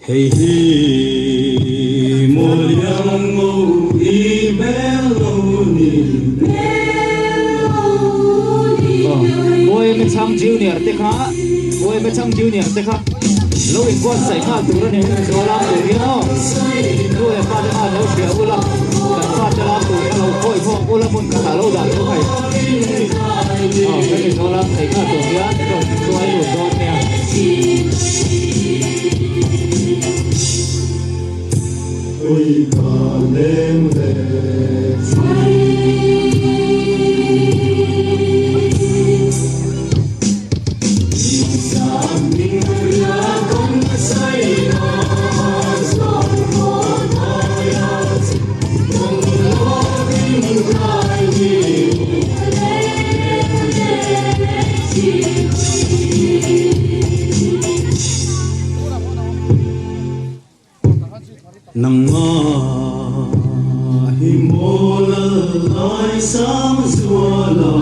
Hey hey, molyang mo melody. Ôi mình sang junior thế khá, ôi mình sang junior thế khá. Lâu ít quan sai khá tụi nó này nó làm tụi nó, lâu ít phát ra lâu xíu u lắm, cảnh phát ra làm tụi nó coi phong u lắm muốn cả lâu dài lâu hay. Cái này nó làm thấy khá tụi nó, rồi tụi ai luôn đó nè. Ôi cả đêm về nang hi mola lai sam zuala